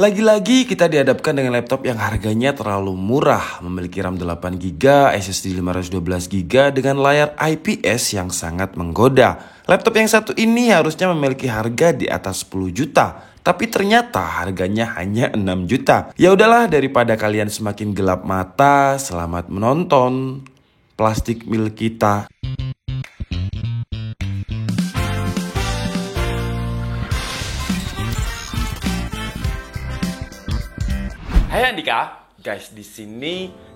Lagi-lagi kita dihadapkan dengan laptop yang harganya terlalu murah, memiliki RAM 8GB, SSD 512GB dengan layar IPS yang sangat menggoda. Laptop yang satu ini harusnya memiliki harga di atas 10 juta, tapi ternyata harganya hanya 6 juta. Ya udahlah, daripada kalian semakin gelap mata, selamat menonton plastik milik kita. Hai Andika, guys, di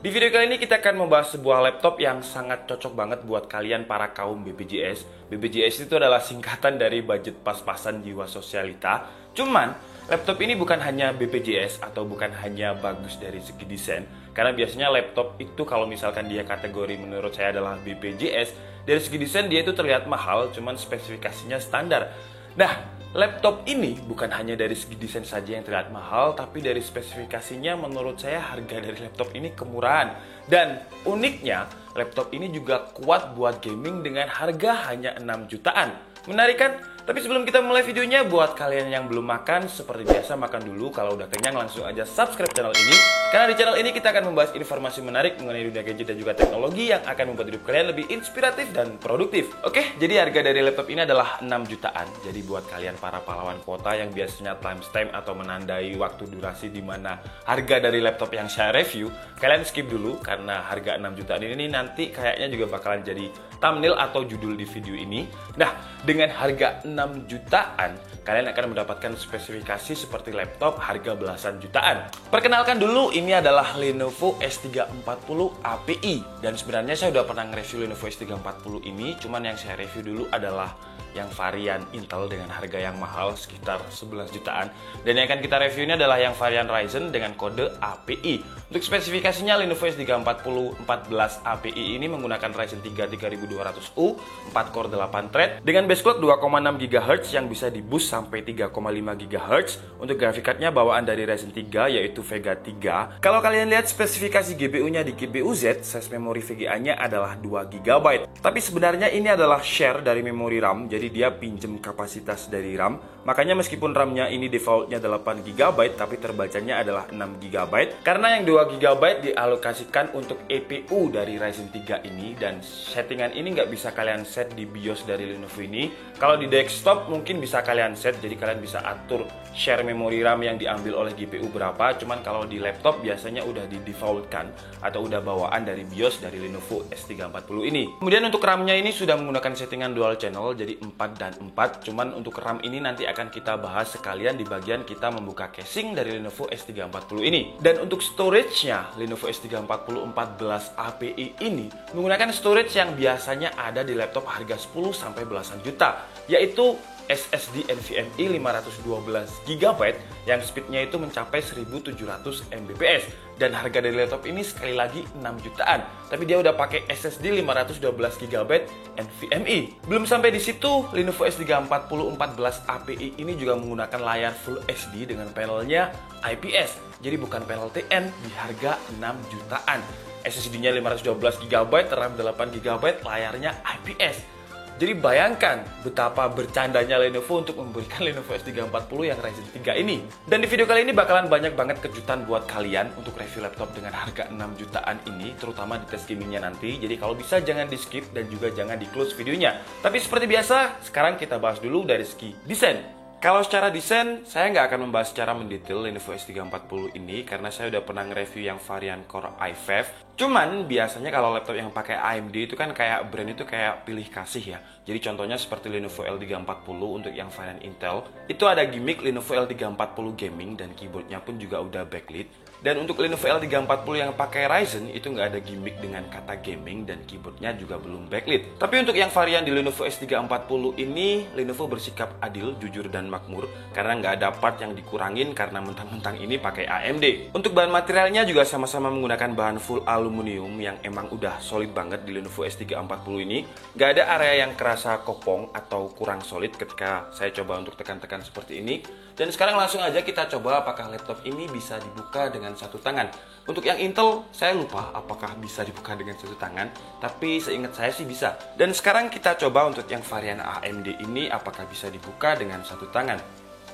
video kali ini kita akan membahas sebuah laptop yang sangat cocok banget buat kalian para kaum BPJS. BPJS itu adalah singkatan dari budget pas-pasan jiwa sosialita. Cuman laptop ini bukan hanya BPJS atau bukan hanya bagus dari segi desain, karena biasanya laptop itu kalau misalkan dia kategori menurut saya adalah BPJS, dari segi desain dia itu terlihat mahal, cuman spesifikasinya standar. Nah, laptop ini bukan hanya dari segi desain saja yang terlihat mahal, tapi dari spesifikasinya menurut saya harga dari laptop ini kemurahan. Dan uniknya, laptop ini juga kuat buat gaming dengan harga hanya 6 jutaan. Menarik kan? Tapi sebelum kita mulai videonya, buat kalian yang belum makan, seperti biasa makan dulu. Kalau udah kenyang langsung aja subscribe channel ini. Karena di channel ini kita akan membahas informasi menarik mengenai dunia gadget dan juga teknologi yang akan membuat hidup kalian lebih inspiratif dan produktif. Oke, jadi harga dari laptop ini adalah 6 jutaan. Jadi buat kalian para pahlawan kuota yang biasanya timestamp atau menandai waktu durasi di mana harga dari laptop yang saya review, kalian skip dulu karena harga 6 jutaan ini nanti kayaknya juga bakalan jadi thumbnail atau judul di video ini. Nah, dengan harga 6 jutaan, kalian akan mendapatkan spesifikasi seperti laptop harga belasan jutaan. Perkenalkan dulu, ini adalah Lenovo S340 API. Dan sebenarnya saya udah pernah nge-review Lenovo S340 ini, cuman yang saya review dulu adalah yang varian Intel dengan harga yang mahal sekitar 11 jutaan. Dan yang akan kita review ini adalah yang varian Ryzen dengan kode API. Untuk spesifikasinya, Lenovo S340 14 API ini menggunakan Ryzen 3 3200U, 4 core 8 thread dengan base clock 2,6 GHz yang bisa di-boost sampai 3,5 GHz. Untuk grafik cardnya bawaan dari Ryzen 3 yaitu Vega 3. Kalau kalian lihat spesifikasi GPU-nya di GPU Z, size memori VGA-nya adalah 2 GB. Tapi sebenarnya ini adalah share dari memori RAM, jadi dia pinjem kapasitas dari RAM. Makanya meskipun RAM-nya ini defaultnya 8 GB, tapi terbacanya adalah 6 GB. Karena yang 2 GB dialokasikan untuk EPU dari Ryzen 3 ini, dan settingan ini nggak bisa kalian set di BIOS dari Lenovo ini. Kalau di desktop mungkin bisa kalian set, jadi kalian bisa atur share memori RAM yang diambil oleh GPU berapa. Cuman kalau di laptop biasanya udah di defaultkan atau udah bawaan dari BIOS dari Lenovo S340 ini. Kemudian untuk RAM-nya ini sudah menggunakan settingan dual channel, jadi 4 dan 4. Cuman untuk RAM ini nanti akan kita bahas sekalian di bagian kita membuka casing dari Lenovo S340 ini. Dan untuk storage-nya, Lenovo S340 14 API ini menggunakan storage yang biasanya ada di laptop harga 10 sampai belasan juta, yaitu SSD NVMe 512GB yang speednya itu mencapai 1700 Mbps. Dan harga dari laptop ini sekali lagi 6 jutaan, tapi dia udah pakai SSD 512GB NVMe. Belum sampai di situ, Lenovo S340 14 API ini juga menggunakan layar Full HD dengan panelnya IPS. Jadi bukan panel TN di harga 6 jutaan. SSD-nya 512GB, RAM 8GB, layarnya IPS. Jadi bayangkan betapa bercandanya Lenovo untuk memberikan Lenovo S340 yang Ryzen 3 ini. Dan di video kali ini bakalan banyak banget kejutan buat kalian untuk review laptop dengan harga 6 jutaan ini, terutama di tes gamingnya nanti. Jadi kalau bisa jangan di skip dan juga jangan di close videonya. Tapi seperti biasa, sekarang kita bahas dulu dari segi desain. Kalau secara desain, saya nggak akan membahas secara mendetail Lenovo S340 ini karena saya udah pernah nge-review yang varian Core i5. Cuman biasanya kalau laptop yang pakai AMD itu kan kayak brand itu kayak pilih kasih ya. Jadi contohnya seperti Lenovo L340 untuk yang varian Intel, itu ada gimmick Lenovo L340 Gaming dan keyboardnya pun juga udah backlit. Dan untuk Lenovo L340 yang pakai Ryzen itu nggak ada gimmick dengan kata gaming dan keyboardnya juga belum backlit. Tapi untuk yang varian di Lenovo S340 ini, Lenovo bersikap adil, jujur dan makmur karena nggak ada part yang dikurangin karena mentang-mentang ini pakai AMD. Untuk bahan materialnya juga sama-sama menggunakan bahan full aluminium yang emang udah solid banget di Lenovo S340 ini. Nggak ada area yang kerasa kopong atau kurang solid ketika saya coba untuk tekan-tekan seperti ini. Dan sekarang langsung aja kita coba apakah laptop ini bisa dibuka dengan satu tangan. Untuk yang Intel, saya lupa apakah bisa dibuka dengan satu tangan, tapi seingat saya sih bisa. Dan sekarang kita coba untuk yang varian AMD ini apakah bisa dibuka dengan satu tangan.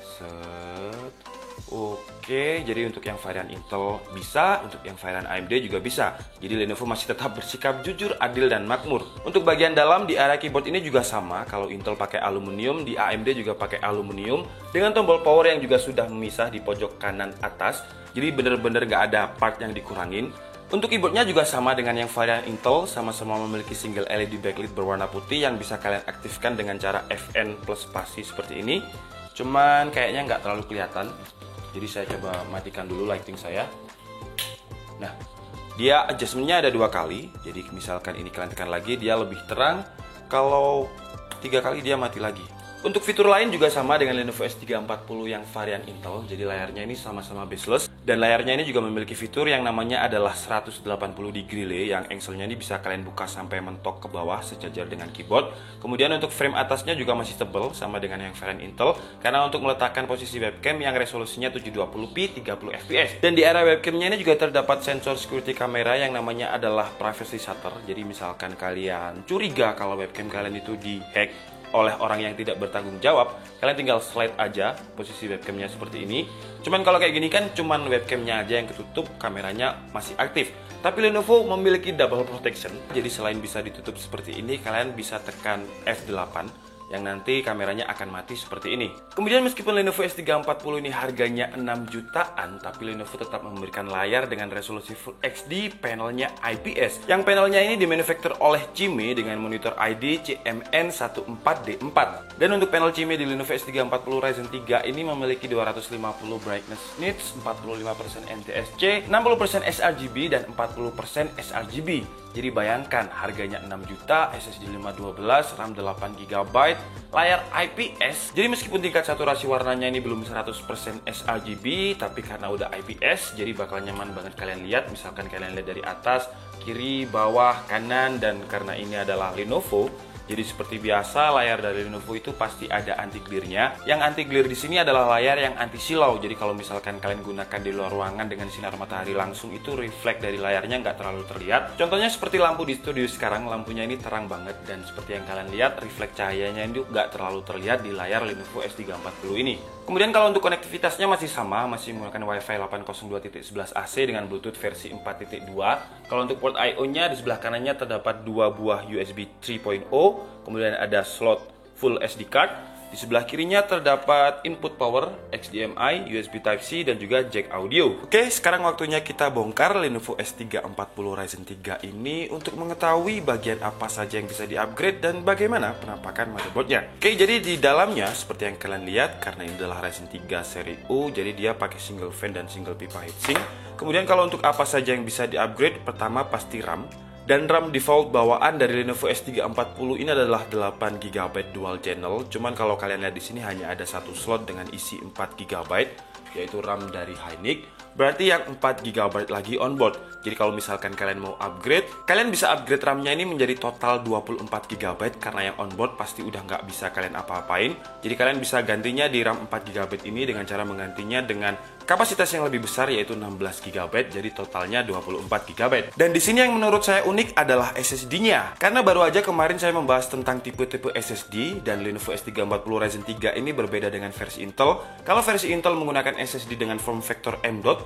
Set. Oke, jadi untuk yang varian Intel bisa, untuk yang varian AMD juga bisa. Jadi Lenovo masih tetap bersikap jujur, adil, dan makmur. Untuk bagian dalam di area keyboard ini juga sama. Kalau Intel pakai aluminium, di AMD juga pakai aluminium. Dengan tombol power yang juga sudah memisah di pojok kanan atas. Jadi bener-bener nggak ada part yang dikurangin. Untuk keyboardnya juga sama dengan yang varian Intel, sama-sama memiliki single LED backlit berwarna putih yang bisa kalian aktifkan dengan cara FN plus spasi seperti ini. Cuman kayaknya nggak terlalu kelihatan. Jadi saya coba matikan dulu lighting saya. Nah, dia adjustmentnya ada 2 kali. Jadi misalkan ini kalian tekan lagi, dia lebih terang. Kalau 3 kali dia mati lagi. Untuk fitur lain juga sama dengan Lenovo S340 yang varian Intel. Jadi layarnya ini sama-sama bezel-less. Dan layarnya ini juga memiliki fitur yang namanya adalah 180 degree lay, yang angle-nya ini bisa kalian buka sampai mentok ke bawah sejajar dengan keyboard. Kemudian untuk frame atasnya juga masih tebal sama dengan yang varian Intel, karena untuk meletakkan posisi webcam yang resolusinya 720p 30 fps. Dan di area webcamnya ini juga terdapat sensor security kamera yang namanya adalah privacy shutter. Jadi misalkan kalian curiga kalau webcam kalian itu dihack oleh orang yang tidak bertanggung jawab, kalian tinggal slide aja posisi webcamnya seperti ini. Cuman kalau kayak gini kan cuman webcamnya aja yang ketutup, kameranya masih aktif. Tapi Lenovo memiliki double protection, jadi selain bisa ditutup seperti ini, kalian bisa tekan F8 yang nanti kameranya akan mati seperti ini. Kemudian meskipun Lenovo S340 ini harganya 6 jutaan, tapi Lenovo tetap memberikan layar dengan resolusi Full HD, panelnya IPS. Yang panelnya ini dimanufaktur oleh Cime dengan monitor ID CMN14D4. Dan untuk panel Cime di Lenovo S340 Ryzen 3 ini memiliki 250 brightness nits, 45% NTSC, 60% sRGB, dan 40% sRGB. Jadi bayangkan harganya 6 juta, SSD 512, RAM 8GB, layar IPS. Jadi meskipun tingkat saturasi warnanya ini belum 100% sRGB, tapi karena udah IPS, jadi bakal nyaman banget kalian lihat. Misalkan kalian lihat dari atas, kiri, bawah, kanan, dan karena ini adalah Lenovo, jadi seperti biasa layar dari Lenovo itu pasti ada anti glare-nya. Yang anti glare di sini adalah layar yang anti silau. Jadi kalau misalkan kalian gunakan di luar ruangan dengan sinar matahari langsung, itu refleks dari layarnya nggak terlalu terlihat. Contohnya seperti lampu di studio sekarang, lampunya ini terang banget, dan seperti yang kalian lihat refleks cahayanya itu nggak terlalu terlihat di layar Lenovo S340 ini. Kemudian kalau untuk konektivitasnya masih sama, masih menggunakan Wi-Fi 802.11 AC dengan Bluetooth versi 4.2. Kalau untuk port I/O-nya di sebelah kanannya terdapat 2 buah USB 3.0, kemudian ada slot full SD card. Di sebelah kirinya terdapat input power, HDMI, USB Type-C, dan juga jack audio. Oke, sekarang waktunya kita bongkar Lenovo S340 Ryzen 3 ini untuk mengetahui bagian apa saja yang bisa di-upgrade dan bagaimana penampakan motherboardnya. Oke, jadi di dalamnya seperti yang kalian lihat, karena ini adalah Ryzen 3 seri U, jadi dia pakai single fan dan single pipa heatsink. Kemudian kalau untuk apa saja yang bisa di-upgrade, pertama pasti RAM. Dan RAM default bawaan dari Lenovo S340 ini adalah 8GB dual channel. Cuman kalau kalian lihat di sini hanya ada satu slot dengan isi 4GB, yaitu RAM dari Hynix. Berarti yang 4GB lagi onboard. Jadi kalau misalkan kalian mau upgrade, kalian bisa upgrade RAM-nya ini menjadi total 24GB, karena yang onboard pasti udah nggak bisa kalian apa-apain. Jadi kalian bisa gantinya di RAM 4GB ini dengan cara menggantinya dengan kapasitas yang lebih besar, yaitu 16GB, jadi totalnya 24GB. Dan di sini yang menurut saya unik adalah SSD-nya. Karena baru aja kemarin saya membahas tentang tipe-tipe SSD, dan Lenovo S340 Ryzen 3 ini berbeda dengan versi Intel. Kalau versi Intel menggunakan SSD dengan form factor M.2,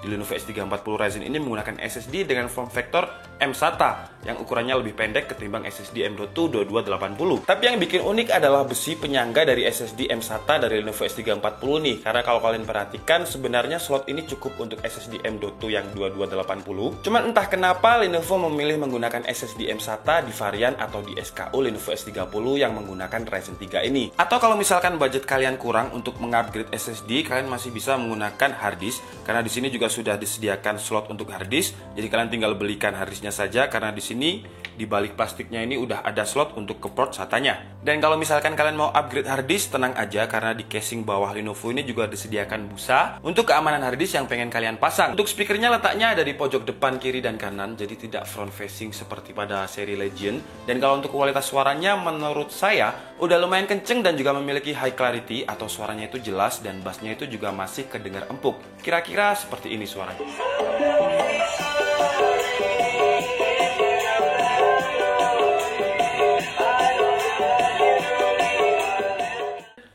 di Lenovo S340 Ryzen ini menggunakan SSD dengan form factor M-SATA yang ukurannya lebih pendek ketimbang SSD M.2 2280. Tapi yang bikin unik adalah besi penyangga dari SSD M-SATA dari Lenovo S340 nih. Karena kalau kalian perhatikan, sebenarnya slot ini cukup untuk SSD M.2 yang 2280. Cuman entah kenapa Lenovo memilih menggunakan SSD M-SATA di varian atau di SKU Lenovo S340 yang menggunakan Ryzen 3 ini. Atau kalau misalkan budget kalian kurang untuk mengupgrade SSD, kalian masih bisa menggunakan hard disk. Karena di sini juga sudah disediakan slot untuk hard disk. Jadi kalian tinggal belikan hard disknya saja, karena di sini di balik plastiknya ini udah ada slot untuk ke port SATA-nya. Dan kalau misalkan kalian mau upgrade hard disk, tenang aja karena di casing bawah Lenovo ini juga disediakan busa untuk keamanan hard disk yang pengen kalian pasang. Untuk speakernya letaknya ada di pojok depan, kiri, dan kanan, jadi tidak front facing seperti pada seri Legend. Dan kalau untuk kualitas suaranya menurut saya udah lumayan kenceng dan juga memiliki high clarity atau suaranya itu jelas, dan bassnya itu juga masih kedengar empuk. Kira-kira seperti ini suaranya.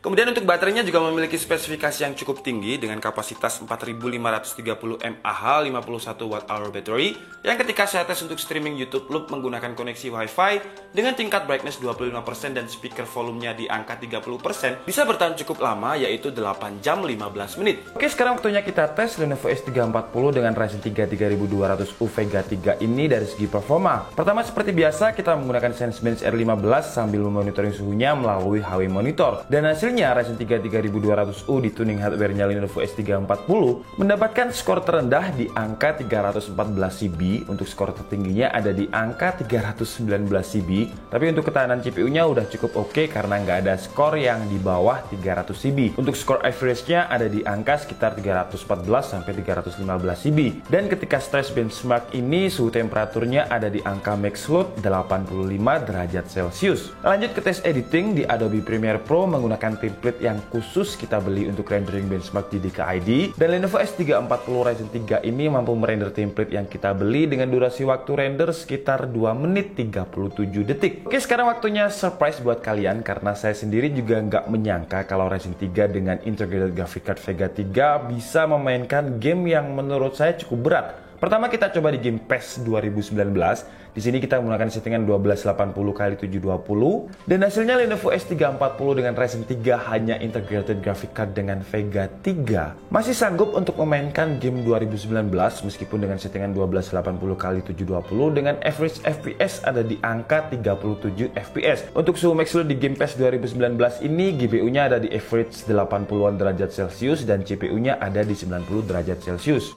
Kemudian Kemudian untuk baterainya juga memiliki spesifikasi yang cukup tinggi dengan kapasitas 4530 mAh 51 Wh battery yang ketika saya tes untuk streaming YouTube Loop menggunakan koneksi Wi-Fi dengan tingkat brightness 25% dan speaker volumenya di angka 30% bisa bertahan cukup lama, yaitu 8 jam 15 menit. Oke, sekarang waktunya kita tes Lenovo S340 dengan Ryzen 3 3200U Vega 3 ini dari segi performa. Pertama, seperti biasa kita menggunakan Sensebench R15 sambil memonitoring suhunya melalui HW Monitor. Dan hasilnya Ryzen 3 3200U di tuning hardware-nya Lenovo S340 mendapatkan skor terendah di angka 314 CB, untuk skor tertingginya ada di angka 319 CB. Tapi untuk ketahanan CPU-nya udah cukup oke karena nggak ada skor yang di bawah 300 CB. Untuk skor average-nya ada di angka sekitar 314 sampai 315 CB. Dan ketika stress benchmark ini suhu temperaturnya ada di angka max load 85 derajat Celcius. Lanjut ke tes editing di Adobe Premiere Pro menggunakan template yang khusus kita beli untuk rendering benchmark di DKID, dan Lenovo S340 Ryzen 3 ini mampu merender template yang kita beli dengan durasi waktu render sekitar 2 menit 37 detik. Oke, sekarang waktunya surprise buat kalian karena saya sendiri juga nggak menyangka kalau Ryzen 3 dengan integrated graphic card Vega 3 bisa memainkan game yang menurut saya cukup berat. Pertama kita coba di game PES 2019. Di sini kita menggunakan settingan 1280x720 dan hasilnya Lenovo S340 dengan Ryzen 3 hanya integrated graphic card dengan Vega 3 masih sanggup untuk memainkan game 2019 meskipun dengan settingan 1280x720 dengan average FPS ada di angka 37 FPS. Untuk suhu max load di game PES 2019 ini GPU-nya ada di average 80-an derajat Celcius dan CPU-nya ada di 90 derajat Celcius.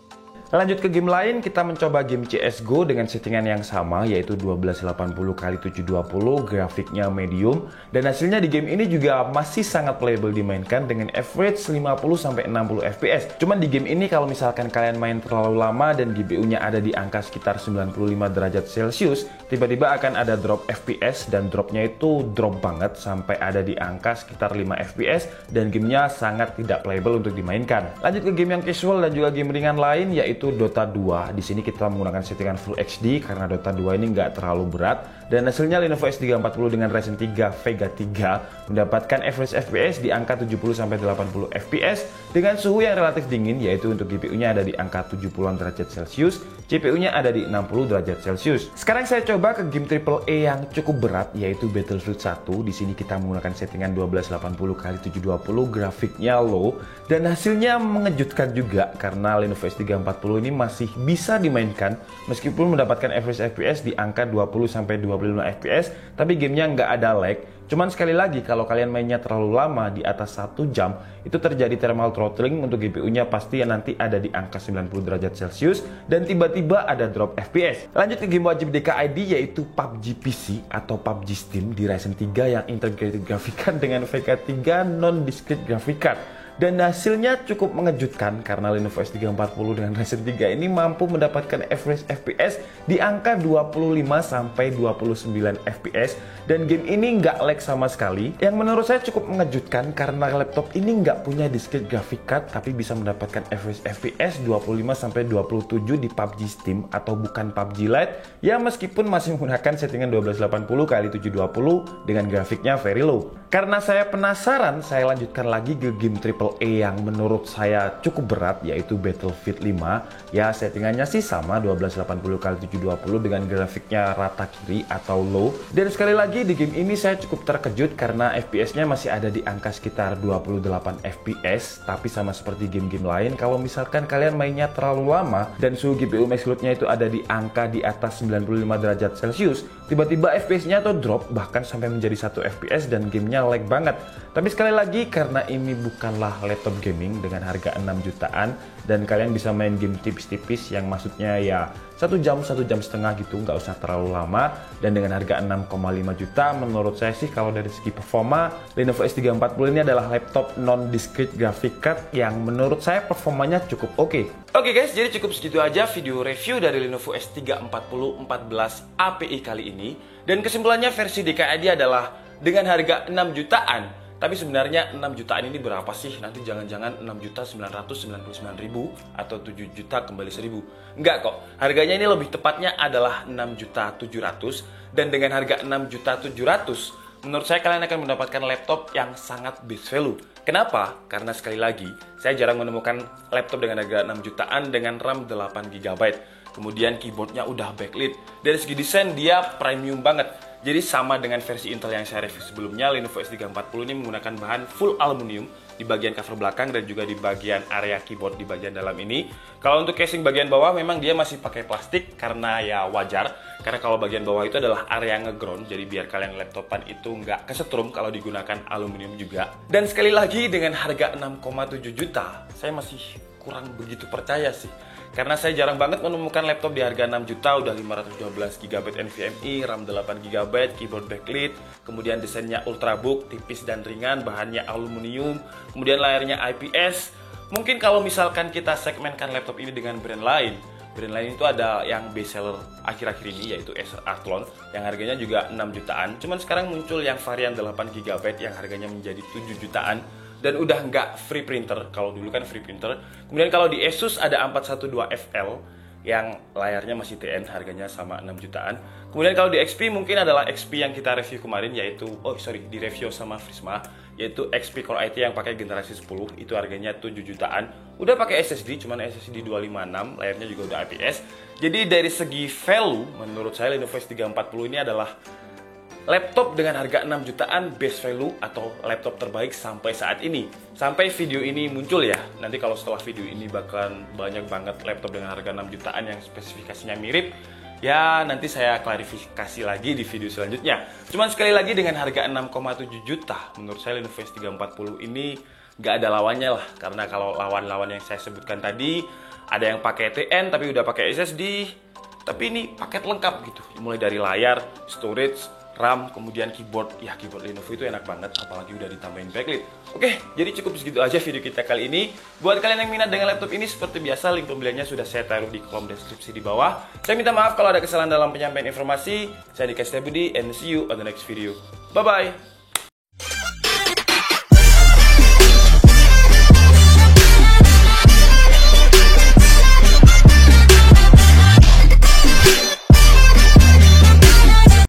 Lanjut ke game lain, kita mencoba game CSGO dengan settingan yang sama yaitu 1280x720, grafiknya medium, dan hasilnya di game ini juga masih sangat playable dimainkan dengan average 50-60 FPS. Cuman di game ini kalau misalkan kalian main terlalu lama dan GPU-nya ada di angka sekitar 95 derajat Celcius, tiba-tiba akan ada drop FPS dan dropnya itu drop banget sampai ada di angka sekitar 5 FPS dan gamenya sangat tidak playable untuk dimainkan. Lanjut ke game yang casual dan juga game ringan lain yaitu Dota 2. Di sini kita menggunakan settingan Full HD karena Dota 2 ini nggak terlalu berat dan hasilnya Lenovo S340 dengan Ryzen 3 Vega 3 mendapatkan average FPS di angka 70-80 FPS dengan suhu yang relatif dingin, yaitu untuk GPU-nya ada di angka 70-an derajat Celcius, CPU-nya ada di 60 derajat Celcius. Sekarang saya coba ke game AAA yang cukup berat yaitu Battlefield 1. Di sini kita menggunakan settingan 1280x720, grafiknya low dan hasilnya mengejutkan juga karena Lenovo S340 ini masih bisa dimainkan meskipun mendapatkan average FPS di angka 20-25 FPS, tapi gamenya nggak ada lag. Cuman sekali lagi kalau kalian mainnya terlalu lama di atas 1 jam itu terjadi thermal throttling untuk GPU-nya pasti nanti ada di angka 90 derajat Celcius dan tiba-tiba ada drop FPS. Lanjut ke game wajib DKID yaitu PUBG PC atau PUBG Steam di Ryzen 3 yang integrated graphic card dengan Vega 3 non-discrete graphic card. Dan hasilnya cukup mengejutkan karena Lenovo S340 dengan Ryzen 3 ini mampu mendapatkan average FPS di angka 25-29 FPS dan game ini nggak lag sama sekali, yang menurut saya cukup mengejutkan karena laptop ini nggak punya discrete graphic card tapi bisa mendapatkan average FPS 25-27 di PUBG Steam atau bukan PUBG Lite yang meskipun masih menggunakan settingan 1280x720 dengan grafiknya very low. Karena saya penasaran, saya lanjutkan lagi ke game AAA yang menurut saya cukup berat yaitu Battlefield 5. Ya settingannya sih sama 1280x720 dengan grafiknya rata kiri atau low. Dan sekali lagi di game ini saya cukup terkejut karena FPS-nya masih ada di angka sekitar 28 FPS. Tapi sama seperti game-game lain, kalau misalkan kalian mainnya terlalu lama dan suhu GPU max load-nya itu ada di angka di atas 95 derajat Celcius, tiba-tiba FPS-nya tuh drop bahkan sampai menjadi 1 FPS dan gamenya lag banget. Tapi sekali lagi karena ini bukanlah laptop gaming dengan harga 6 jutaan dan kalian bisa main game tipis-tipis yang maksudnya ya 1 jam, 1 jam setengah gitu, nggak usah terlalu lama, dan dengan harga 6,5 juta menurut saya sih kalau dari segi performa Lenovo S340 ini adalah laptop non-discrete graphic card yang menurut saya performanya cukup oke. Oke guys, jadi cukup segitu aja video review dari Lenovo S340 14 API kali ini, dan kesimpulannya versi DKID adalah dengan harga 6 jutaan. Tapi sebenarnya 6 jutaan ini berapa sih? Nanti jangan-jangan 6.999.000 atau 7 juta kembali 1.000. Enggak kok, harganya ini lebih tepatnya adalah 6.700.000. Dan dengan harga 6.700.000 menurut saya kalian akan mendapatkan laptop yang sangat best value. Kenapa? Karena sekali lagi, saya jarang menemukan laptop dengan harga 6 jutaan dengan RAM 8 GB. Kemudian keyboardnya udah backlit. Dari segi desain dia premium banget. Jadi sama dengan versi Intel yang saya review sebelumnya, Lenovo S340 ini menggunakan bahan full aluminium di bagian cover belakang dan juga di bagian area keyboard di bagian dalam ini. Kalau untuk casing bagian bawah memang dia masih pakai plastik karena ya wajar. Karena kalau bagian bawah itu adalah area ngeground, jadi biar kalian laptopan itu nggak kesetrum kalau digunakan aluminium juga. Dan sekali lagi dengan harga 6,7 juta, saya masih kurang begitu percaya sih. Karena saya jarang banget menemukan laptop di harga 6 juta, udah 512 GB NVMe, RAM 8 GB, keyboard backlit, kemudian desainnya ultrabook, tipis dan ringan, bahannya aluminium, kemudian layarnya IPS. Mungkin kalau misalkan kita segmenkan laptop ini dengan brand lain itu ada yang best seller akhir-akhir ini yaitu Acer Athlon yang harganya juga 6 jutaan. Cuman sekarang muncul yang varian 8 GB yang harganya menjadi 7 jutaan. Dan udah nggak free printer, kalau dulu kan free printer. Kemudian kalau di Asus ada 412FL yang layarnya masih TN, harganya sama 6 jutaan. Kemudian kalau di XP mungkin adalah XP yang kita review kemarin, yaitu di review sama Prisma, yaitu XP Core i3 yang pakai generasi 10, itu harganya 7 jutaan. Udah pakai SSD, cuman SSD 256, layarnya juga udah IPS. Jadi dari segi value, menurut saya Lenovo S340 ini adalah laptop dengan harga 6 jutaan best value atau laptop terbaik sampai saat ini. Sampai video ini muncul ya. Nanti kalau setelah video ini bakalan banyak banget laptop dengan harga 6 jutaan yang spesifikasinya mirip. Ya nanti saya klarifikasi lagi di video selanjutnya. Cuman sekali lagi dengan harga 6,7 juta, menurut saya Lenovo S340 ini gak ada lawannya lah. Karena kalau lawan-lawan yang saya sebutkan tadi, ada yang pakai TN tapi udah pakai SSD. Tapi ini paket lengkap gitu. Mulai dari layar, storage, RAM, kemudian keyboard. Ya keyboard Lenovo itu enak banget, apalagi udah ditambahin backlit. Oke, jadi cukup segitu aja video kita kali ini. Buat kalian yang minat dengan laptop ini, seperti biasa link pembeliannya sudah saya taruh di kolom deskripsi di bawah. Saya minta maaf kalau ada kesalahan dalam penyampaian informasi. Saya Dika Setiabudi and see you on the next video. Bye bye.